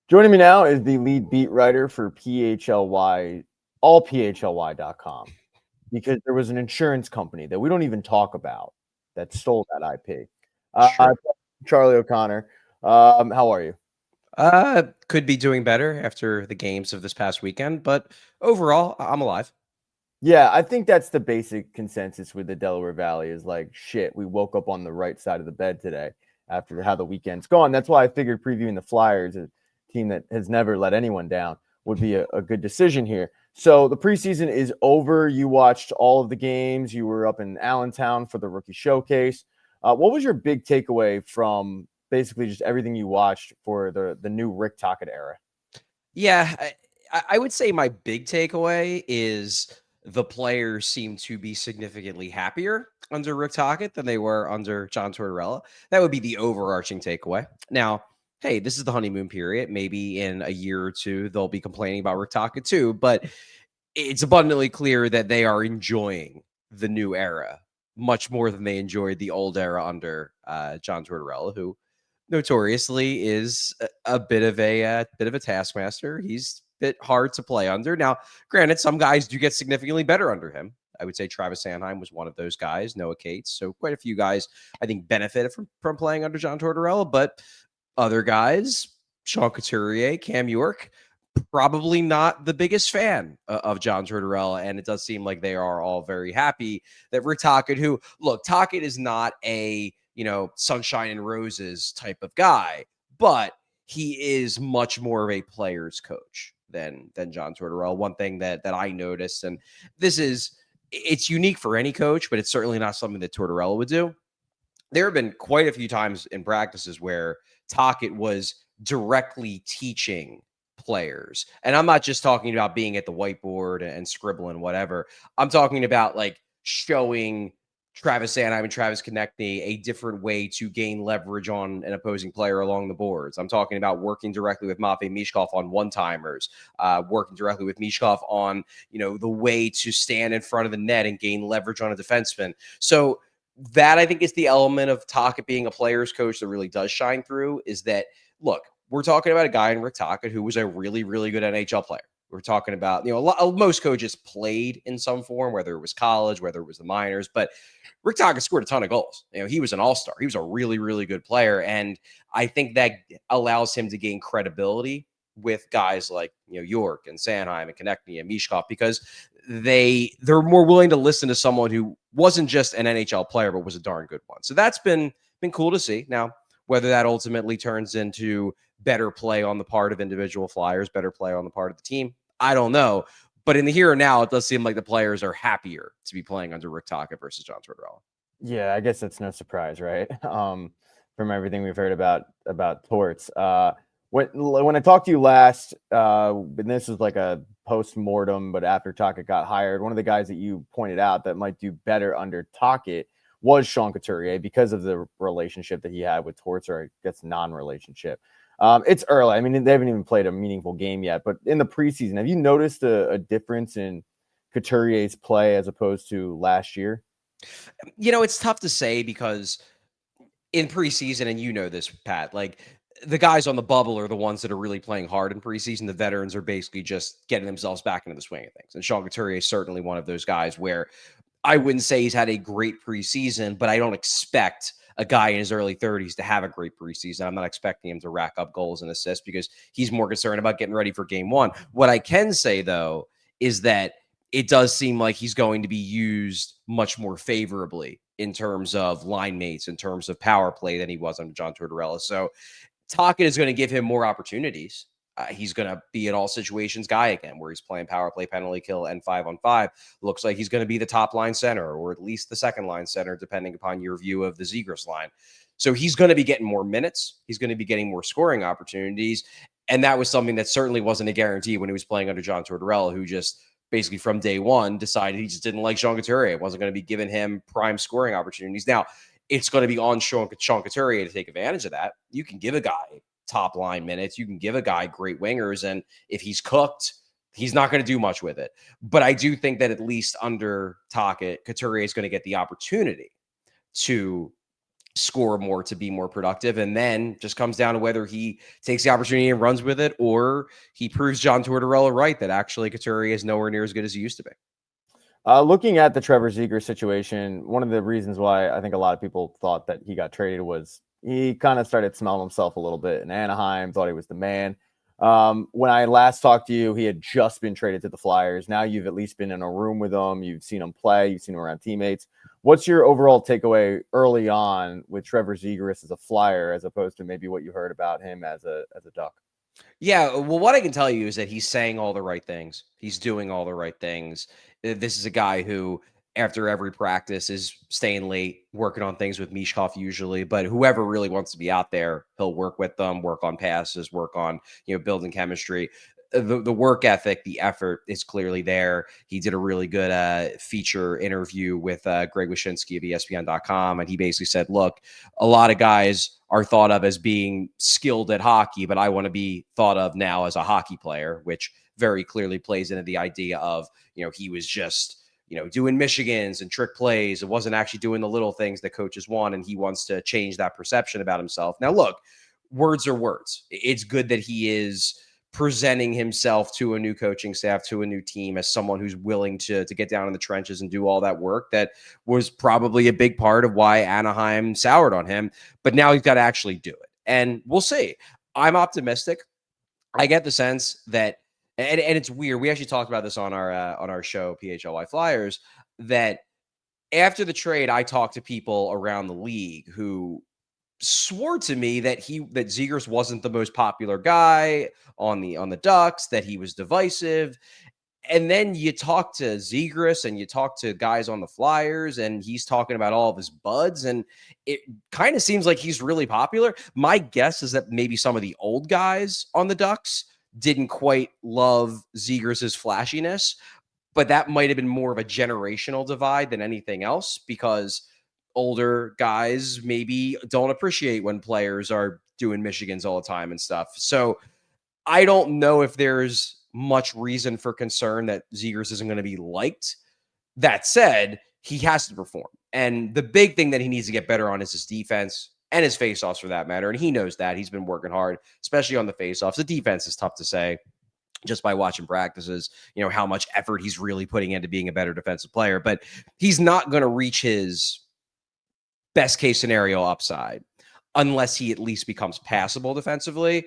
Joining me now is the lead beat writer for PHLY, allphly.com, because there was an insurance company that we don't even talk about that stole that IP. Sure. Charlie O'Connor, how are you? Could be doing better after the games of this past weekend, but overall, I'm alive. Yeah, I think that's the basic consensus with the Delaware Valley is like, shit, we woke up on the right side of the bed today after how the weekend's gone. That's why I figured previewing the Flyers, a team that has never let anyone down, would be a good decision here. So the preseason is over. You watched all of the games. You were up in Allentown for the rookie showcase. What was your big takeaway from basically just everything you watched for the new Rick Tocchet era? Yeah, I would say my big takeaway is the players seem to be significantly happier under Rick Tocchet than they were under John Tortorella. That would be the overarching takeaway. Now, hey, this is the honeymoon period. Maybe in a year or two, they'll be complaining about Rick Tocchet too, but it's abundantly clear that they are enjoying the new era much more than they enjoyed the old era under John Tortorella, who notoriously is a bit of a taskmaster. He's a bit hard to play under. Now, granted, some guys do get significantly better under him. I would say Travis Sanheim was one of those guys, Noah Cates. So quite a few guys I think benefited from playing under John Tortorella, but other guys, Sean Couturier, Cam York, probably not the biggest fan of John Tortorella. And it does seem like they are all very happy that Rick Tocchet, who, look, Tocchet is not a, sunshine and roses type of guy, but he is much more of a player's coach than John Tortorella. One thing that I noticed, and it's unique for any coach, but it's certainly not something that Tortorella would do. There have been quite a few times in practices where Tocchet was directly teaching players. And I'm not just talking about being at the whiteboard and scribbling, whatever. I'm talking about like showing Travis Sanheim and Travis Konechny a different way to gain leverage on an opposing player along the boards. I'm talking about working directly with Matvei Mishkov on one-timers, working directly with Mishkov on, the way to stand in front of the net and gain leverage on a defenseman. So that I think is the element of Tocchet being a player's coach that really does shine through is that, look, we're talking about a guy in Rick Tocchet who was a really, really good NHL player. We're talking about, most coaches played in some form, whether it was college, whether it was the minors, but Rick Tocchet scored a ton of goals. He was an all-star. He was a really, really good player. And I think that allows him to gain credibility with guys like, York and Sanheim and Konechny and Mishkov because they're more willing to listen to someone who wasn't just an NHL player, but was a darn good one. So that's been cool to see. Now, whether that ultimately turns into better play on the part of individual Flyers, better play on the part of the team, I don't know. But in the here and now, it does seem like the players are happier to be playing under Rick Tocchet versus John Tortorella. Yeah, I guess that's no surprise, right? From everything we've heard about Torts. When I talked to you last, and this was like a post-mortem, but after Tocchet got hired, one of the guys that you pointed out that might do better under Tocchet was Sean Couturier because of the relationship that he had with Torts, or I guess non-relationship. It's early. I mean, they haven't even played a meaningful game yet, but in the preseason, have you noticed a difference in Couturier's play as opposed to last year? It's tough to say because in preseason, and this, Pat, like the guys on the bubble are the ones that are really playing hard in preseason. The veterans are basically just getting themselves back into the swing of things. And Sean Couturier is certainly one of those guys where I wouldn't say he's had a great preseason, but I don't expect a guy in his early 30s to have a great preseason. I'm not expecting him to rack up goals and assists because he's more concerned about getting ready for game one. What I can say, though, is that it does seem like he's going to be used much more favorably in terms of line mates, in terms of power play than he was under John Tortorella. So Tocchet is going to give him more opportunities. He's going to be an all situations guy again, where he's playing power play, penalty kill, and 5-on-5. Looks like he's going to be the top line center, or at least the second line center, depending upon your view of the Zegras line. So he's going to be getting more minutes. He's going to be getting more scoring opportunities. And that was something that certainly wasn't a guarantee when he was playing under John Tortorella, who just basically from day one decided he just didn't like Sean Couturier. It wasn't going to be giving him prime scoring opportunities. Now, it's going to be on Sean Couturier to take advantage of that. You can give a guy top line minutes. You can give a guy great wingers. And if he's cooked, he's not going to do much with it. But I do think that at least under Tocchet, Couturier is going to get the opportunity to score more to be more productive. And then just comes down to whether he takes the opportunity and runs with it, or he proves John Tortorella right that actually Couturier is nowhere near as good as he used to be. Looking at the Trevor Zegras situation, one of the reasons why I think a lot of people thought that he got traded was he kind of started smelling himself a little bit in Anaheim, thought he was the man. When I last talked to you, he had just been traded to the Flyers. Now you've at least been in a room with him. You've seen him play. You've seen him around teammates. What's your overall takeaway early on with Trevor Zegras as a Flyer, as opposed to maybe what you heard about him as a Duck? Yeah, well, what I can tell you is that he's saying all the right things. He's doing all the right things. This is a guy who, after every practice, is staying late, working on things with Mishkov usually. But whoever really wants to be out there, he'll work with them, work on passes, work on building chemistry. The work ethic, the effort is clearly there. He did a really good feature interview with Greg Wyshynski of ESPN.com, and he basically said, "Look, a lot of guys are thought of as being skilled at hockey, but I want to be thought of now as a hockey player," which very clearly plays into the idea of, he was just, doing Michigans and trick plays. It wasn't actually doing the little things that coaches want, and he wants to change that perception about himself. Now, look, words are words. It's good that he is presenting himself to a new coaching staff, to a new team, as someone who's willing to get down in the trenches and do all that work. That was probably a big part of why Anaheim soured on him. But now he's got to actually do it. And we'll see. I'm optimistic. I get the sense that, and it's weird. We actually talked about this on our show, PHLY Flyers, that after the trade, I talked to people around the league who swore to me that Zegras wasn't the most popular guy on the Ducks, that he was divisive. And then you talk to Zegras and you talk to guys on the Flyers, and he's talking about all of his buds, and it kind of seems like he's really popular. My guess is that maybe some of the old guys on the Ducks didn't quite love Zegras's flashiness, but that might have been more of a generational divide than anything else, because older guys maybe don't appreciate when players are doing Michigans all the time and stuff. So I don't know if there's much reason for concern that Zegras isn't going to be liked. That said, he has to perform. And the big thing that he needs to get better on is his defense and his faceoffs, for that matter. And he knows that. He's been working hard, especially on the faceoffs. The defense is tough to say just by watching practices, how much effort he's really putting into being a better defensive player. But he's not going to reach his best case scenario upside unless he at least becomes passable defensively.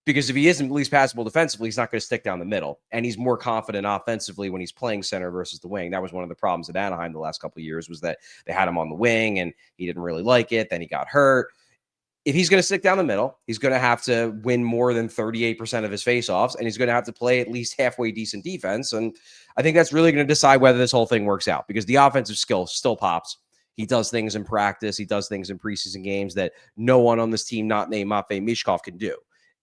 Because if he isn't at least passable defensively, he's not going to stick down the middle. And he's more confident offensively when he's playing center versus the wing. That was one of the problems at Anaheim the last couple of years, was that they had him on the wing and he didn't really like it. Then he got hurt. If he's going to stick down the middle, he's going to have to win more than 38% of his faceoffs, and he's going to have to play at least halfway decent defense. And I think that's really going to decide whether this whole thing works out, because the offensive skill still pops. He does things in practice. He does things in preseason games that no one on this team not named Matvei Mishkov can do.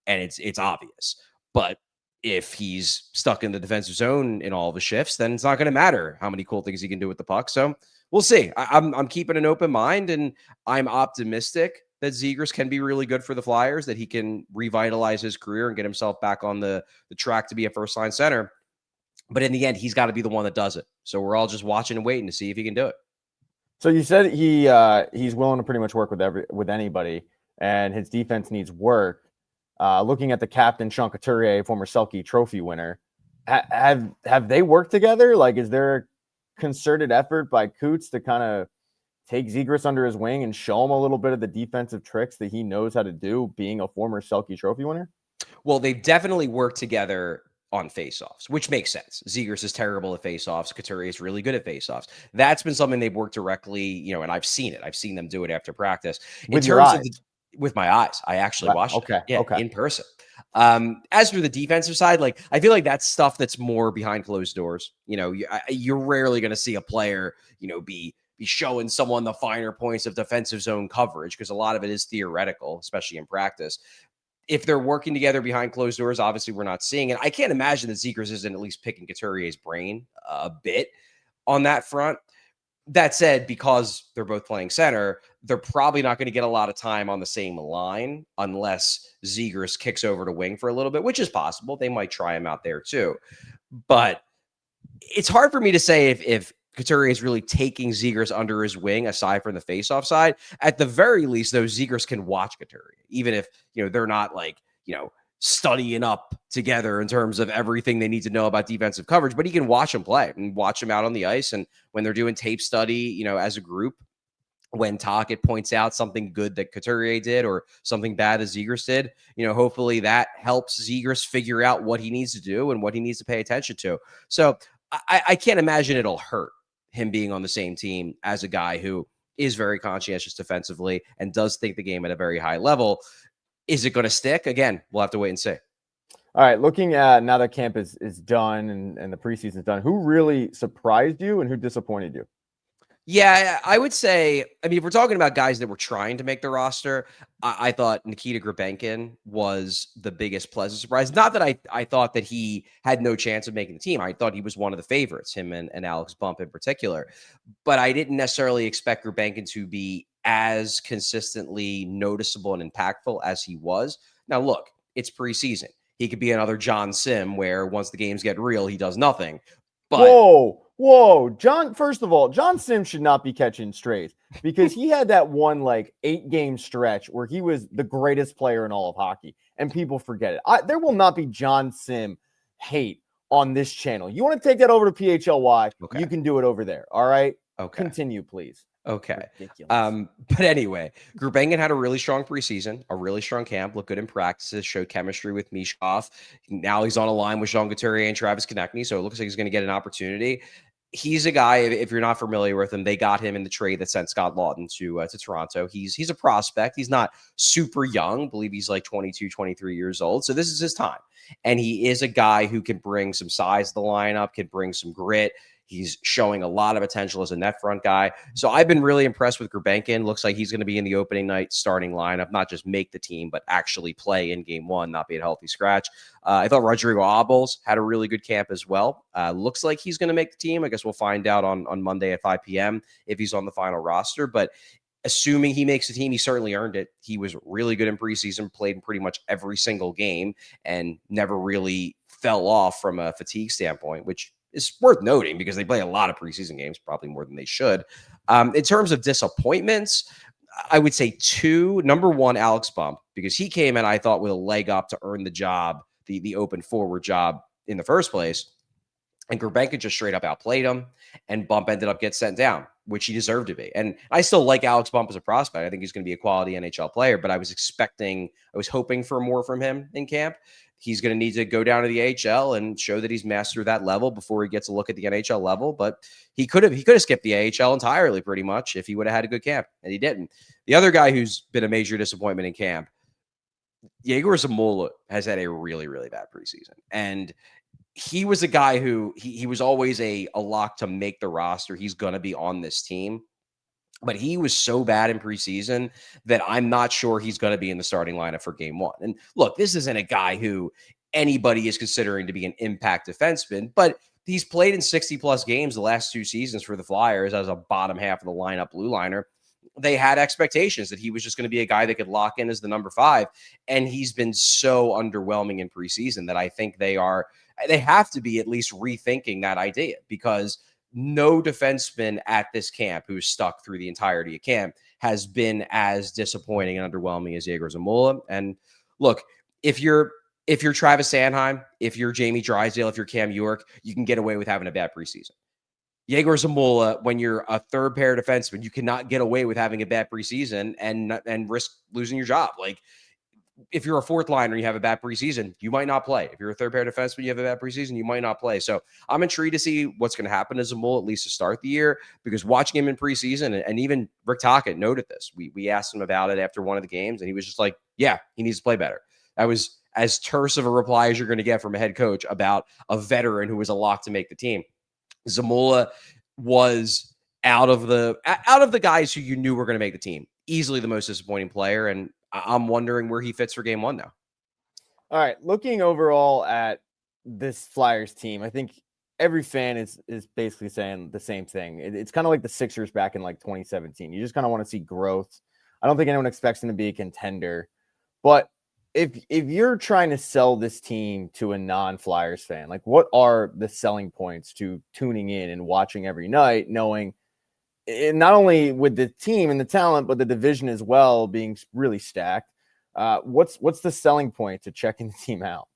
And it's obvious. But if he's stuck in the defensive zone in all of the shifts, then it's not going to matter how many cool things he can do with the puck. So we'll see. I'm keeping an open mind, and I'm optimistic that Zegras can be really good for the Flyers, that he can revitalize his career and get himself back on the track to be a first-line center. But in the end, he's got to be the one that does it. So we're all just watching and waiting to see if he can do it. So you said he's willing to pretty much work with anybody, and his defense needs work. Looking at the captain, Sean Couturier, former Selke Trophy winner, have they worked together? Like, is there a concerted effort by Coots to kind of take Zegras under his wing and show him a little bit of the defensive tricks that he knows how to do, being a former Selke Trophy winner? Well, they've definitely worked together on faceoffs, which makes sense. Zegras is terrible at faceoffs. Couturier is really good at faceoffs. That's been something they've worked directly, and I've seen it. I've seen them do it after practice. With your eyes? With my eyes. I actually watched it. Yeah, okay. In person. As for the defensive side, like, I feel like that's stuff that's more behind closed doors. You're rarely going to see a player, be showing someone the finer points of defensive zone coverage, because a lot of it is theoretical, especially in practice. If they're working together behind closed doors, obviously we're not seeing it. I can't imagine that Zegras isn't at least picking Couturier's brain a bit on that front. That said, because they're both playing center, they're probably not going to get a lot of time on the same line unless Zegras kicks over to wing for a little bit, which is possible. They might try him out there too. But it's hard for me to say if Couturier is really taking Zegras under his wing, aside from the faceoff side. At the very least, though, Zegras can watch Couturier, even if, they're not like, studying up together in terms of everything they need to know about defensive coverage, but he can watch them play and watch them out on the ice. And when they're doing tape study, as a group, when Tocchet points out something good that Couturier did or something bad that Zegras did, hopefully that helps Zegras figure out what he needs to do and what he needs to pay attention to. So I can't imagine it'll hurt him being on the same team as a guy who is very conscientious defensively and does think the game at a very high level. Is it going to stick? Again, we'll have to wait and see. All right, looking at now that camp is done and the preseason is done, who really surprised you and who disappointed you? Yeah, I would say, if we're talking about guys that were trying to make the roster, I thought Nikita Grabenkin was the biggest pleasant surprise. Not that I thought that he had no chance of making the team. I thought he was one of the favorites, him and Alex Bump in particular. But I didn't necessarily expect Grabenkin to be as consistently noticeable and impactful as he was. Now, look, it's preseason. He could be another John Sim where once the games get real, he does nothing. But Whoa, John. First of all, John Sim should not be catching strays because he had that one 8-game stretch where he was the greatest player in all of hockey, and people forget it. There will not be John Sim hate on this channel. You want to take that over to PHLY? Okay. You can do it over there. All right. Okay. Continue, please. Okay. But anyway, Grabenkin had a really strong preseason, a really strong camp, looked good in practices, showed chemistry with Mishkov. Now he's on a line with Jean Couturier and Travis Konechny, so it looks like he's going to get an opportunity. He's a guy, if you're not familiar with him, they got him in the trade that sent Scott Lawton to Toronto. He's a prospect. He's not super young. I believe he's like 22, 23 years old. So this is his time. And he is a guy who can bring some size to the lineup, can bring some grit. He's showing a lot of potential as a net front guy. So I've been really impressed with Grabenkin. Looks like he's going to be in the opening night starting lineup, not just make the team, but actually play in game one, not be a healthy scratch. I thought Rodrigo Abels had a really good camp as well. Looks like he's going to make the team. I guess we'll find out on Monday at 5 p.m. if he's on the final roster. But assuming he makes the team, he certainly earned it. He was really good in preseason, played in pretty much every single game, and never really fell off from a fatigue standpoint, which is worth noting because they play a lot of preseason games, probably more than they should. In terms of disappointments, I would say two. Number one, Alex Bump, because he came in, I thought, with a leg up to earn the job, the open forward job in the first place. And Grabenkin just straight up outplayed him, and Bump ended up getting sent down, which he deserved to be. And I still like Alex Bump as a prospect. I think he's going to be a quality NHL player, but I was hoping for more from him in camp. He's going to need to go down to the AHL and show that he's mastered that level before he gets a look at the NHL level. But he could have skipped the AHL entirely, pretty much, if he would have had a good camp, and he didn't. The other guy who's been a major disappointment in camp, Yegor Zamula, has had a really, really bad preseason. And he was a guy who he was always a lock to make the roster. He's going to be on this team. But he was so bad in preseason that I'm not sure he's going to be in the starting lineup for game one. And look, this isn't a guy who anybody is considering to be an impact defenseman, but he's played in 60-plus games the last 2 seasons for the Flyers as a bottom half of the lineup blue liner. They had expectations that he was just going to be a guy that could lock in as the number 5. And he's been so underwhelming in preseason that I think they have to be at least rethinking that idea, because no defenseman at this camp who's stuck through the entirety of camp has been as disappointing and underwhelming as Yegor Zamula. And look, if you're Travis Sanheim, if you're Jamie Drysdale, if you're Cam York, you can get away with having a bad preseason. Yegor Zamula, when you're a third pair defenseman, you cannot get away with having a bad preseason and risk losing your job. Like, if you're a fourth liner and you have a bad preseason, you might not play. If you're a third pair defenseman, you have a bad preseason, you might not play. So I'm intrigued to see what's going to happen to Zamula, at least to start the year, because watching him in preseason, and even Rick Tocchet noted this. We asked him about it after one of the games, and he was just like, yeah, he needs to play better. That was as terse of a reply as you're going to get from a head coach about a veteran who was a lock to make the team. Zamula was out of the guys who you knew were going to make the team, easily the most disappointing player, and I'm wondering where he fits for game one now. All right, looking overall at this Flyers team, I think every fan is basically saying the same thing. It's kind of like the Sixers back in 2017. You just kind of want to see growth. I don't think anyone expects them to be a contender, but if you're trying to sell this team to a non-Flyers fan, like what are the selling points to tuning in and watching every night, knowing not only with the team and the talent, but the division as well being really stacked? What's the selling point to checking the team out?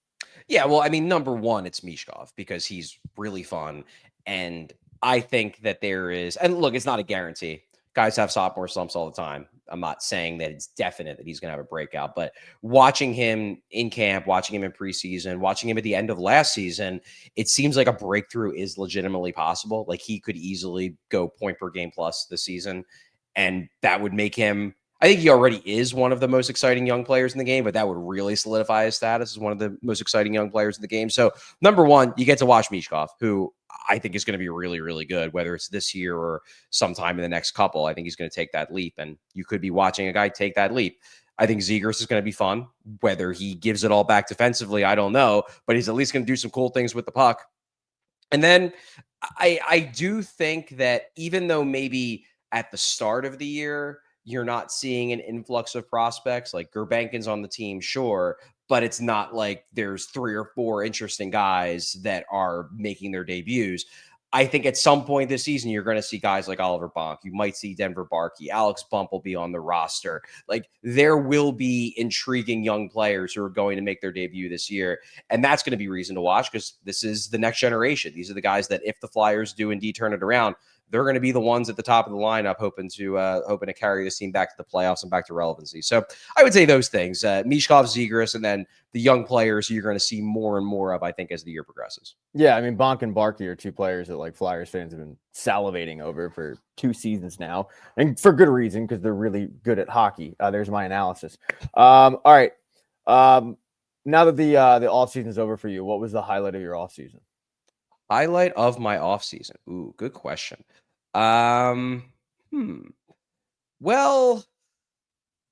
Yeah, well, I mean, number one, it's Mishkov because he's really fun. And I think that there is, and look, it's not a guarantee. Guys have sophomore slumps all the time. I'm not saying that it's definite that he's going to have a breakout, but watching him in camp, watching him in preseason, watching him at the end of last season, it seems like a breakthrough is legitimately possible. Like he could easily go point per game plus this season. And that would make him, I think he already is one of the most exciting young players in the game, but that would really solidify his status as one of the most exciting young players in the game. So, number one, you get to watch Mishkov, who I think is going to be really, really good, whether it's this year or sometime in the next couple. I think he's going to take that leap, and you could be watching a guy take that leap. I think Zegras is going to be fun. Whether he gives it all back defensively, I don't know, but he's at least going to do some cool things with the puck. And then I do think that even though maybe at the start of the year, you're not seeing an influx of prospects, like Gurbankin's on the team, sure, but it's not like there's 3 or 4 interesting guys that are making their debuts. I think at some point this season, you're going to see guys like Oliver Bonk. You might see Denver Barkey. Alex Bump will be on the roster. Like there will be intriguing young players who are going to make their debut this year. And that's going to be reason to watch because this is the next generation. These are the guys that if the Flyers do indeed turn it around, they're going to be the ones at the top of the lineup hoping to carry this team back to the playoffs and back to relevancy. So I would say those things, Mishkov, Zegras, and then the young players you're going to see more and more of, I think, as the year progresses. Yeah, I mean, Bonk and Barkey are 2 players that like Flyers fans have been salivating over for 2 seasons now, and for good reason because they're really good at hockey. There's my analysis. All right. Now that the offseason is over for you, what was the highlight of your offseason? Highlight of my offseason. Ooh, good question. Um, hmm. Well,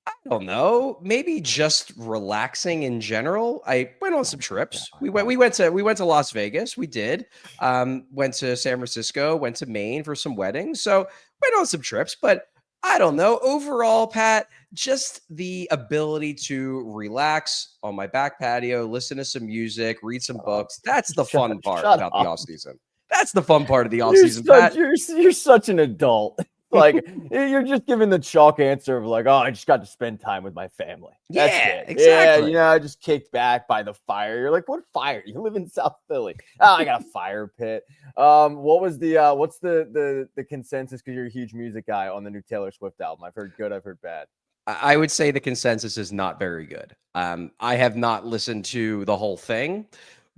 I don't know. Maybe just relaxing in general. I went on some trips. We went to Las Vegas. We did. Went to San Francisco, went to Maine for some weddings. So went on some trips, but I don't know. Overall, Pat, just the ability to relax on my back patio, listen to some music, read some books. That's the fun part Shut about the up. off season. That's the fun part of the off You're season, Pat. you're such an adult. Like you're just giving the chalk answer of like, oh, I just got to spend time with my family. That's Yeah, it. Yeah, exactly. I just kicked back by the fire. You're like, what fire? You live in South Philly. Oh, I got a fire pit. What was the what's the consensus? Because you're a huge music guy on the new Taylor Swift album. I've heard good. I've heard bad. I would say the consensus is not very good. I have not listened to the whole thing,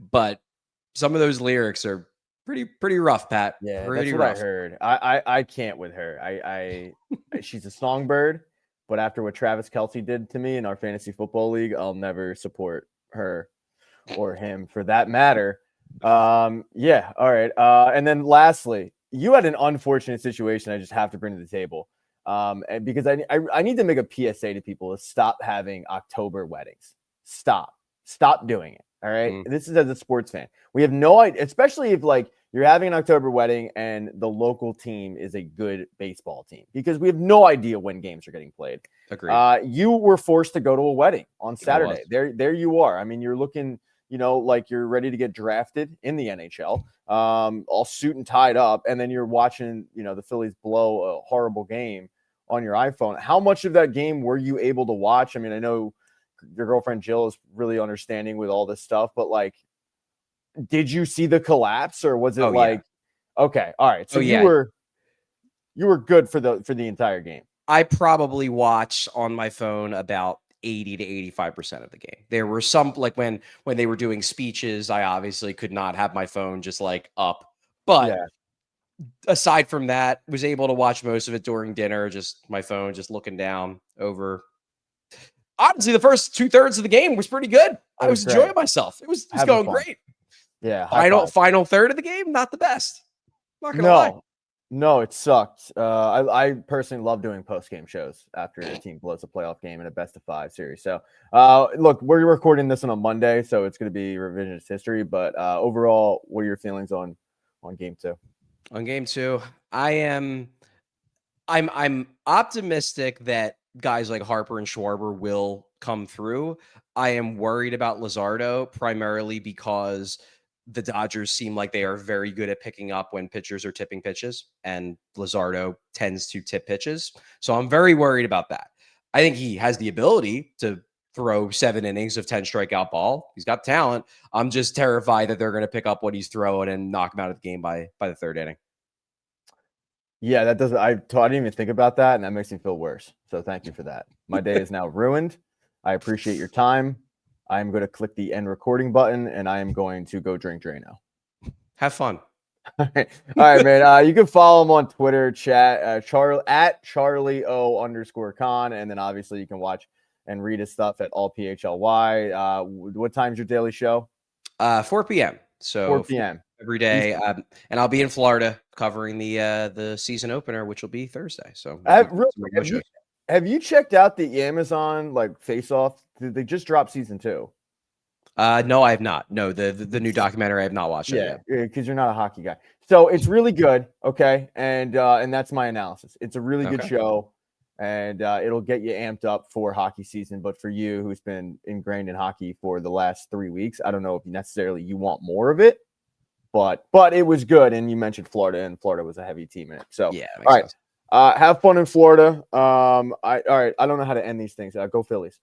but some of those lyrics are pretty rough, Pat. Yeah, that's Pretty what I rough. heard. I can't with her. She's a songbird, but after what Travis Kelsey did to me in our fantasy football league, I'll never support her or him for that matter. Yeah, all right. And then lastly, you had an unfortunate situation I just have to bring to the table. And because I need to make a PSA to people to stop having October weddings. Stop doing it. All right. Mm, This is as a sports fan. We have no idea, especially if like you're having an October wedding and the local team is a good baseball team, because we have no idea when games are getting played. agreed. You were forced to go to a wedding on I was. Saturday. There you are. I mean, you're looking, like you're ready to get drafted in the NHL, all suit and tied up, and then you're watching, the Phillies blow a horrible game on your iPhone. How much of that game were you able to watch? I mean, I know your girlfriend Jill is really understanding with all this stuff, but like, did you see the collapse, or was it Oh yeah. like, okay, all right, so Oh you yeah. were good for the entire game? I probably watched on my phone about 80 to 85% of the game. There were some like when they were doing speeches, I obviously could not have my phone just like up. But Yeah, aside from that, was able to watch most of it during dinner, just my phone, just looking down over. Honestly, the first 2/3 of the game was pretty good. it I was was enjoying great. myself. It was Having going fun. great. Yeah, high Final five. final third of the game, not the best. Not gonna lie. No, it sucked. I personally love doing post game shows after a team blows a playoff game in a best of 5 series. So, look, we're recording this on a Monday, so it's going to be revisionist history. But overall, what are your feelings on game 2? On game two, I'm optimistic that guys like Harper and Schwarber will come through. I am worried about Luzardo primarily because the Dodgers seem like they are very good at picking up when pitchers are tipping pitches, and Luzardo tends to tip pitches. So I'm very worried about that. I think he has the ability to throw 7 innings of 10 strikeout ball. He's got talent. I'm just terrified that they're going to pick up what he's throwing and knock him out of the game by the 3rd inning. Yeah, that doesn't. I didn't even think about that, and that makes me feel worse. So thank you for that. My day is now ruined. I appreciate your time. I'm going to click the end recording button, and I am going to go drink Drano. Have fun. All right, man. You can follow him on Twitter, chat, at Charlie_O_Con, and then obviously you can watch and read his stuff at all PHLY. What time's your daily show? 4 p.m. So 4 p.m. every day, and I'll be in Florida covering the season opener, which will be Thursday. So have you checked out the Amazon Face Off? They just dropped season 2. No, I have not. No, the new documentary, I have not watched it yet. Yeah, because you're not a hockey guy. So it's really good. Okay, and that's my analysis. It's a really good show, and it'll get you amped up for hockey season. But for you, who's been ingrained in hockey for the last 3 weeks, I don't know if necessarily you want more of it, but it was good. And you mentioned Florida, and Florida was a heavy team in it. So yeah, all right, have fun in Florida. All right, I don't know how to end these things. Go Phillies.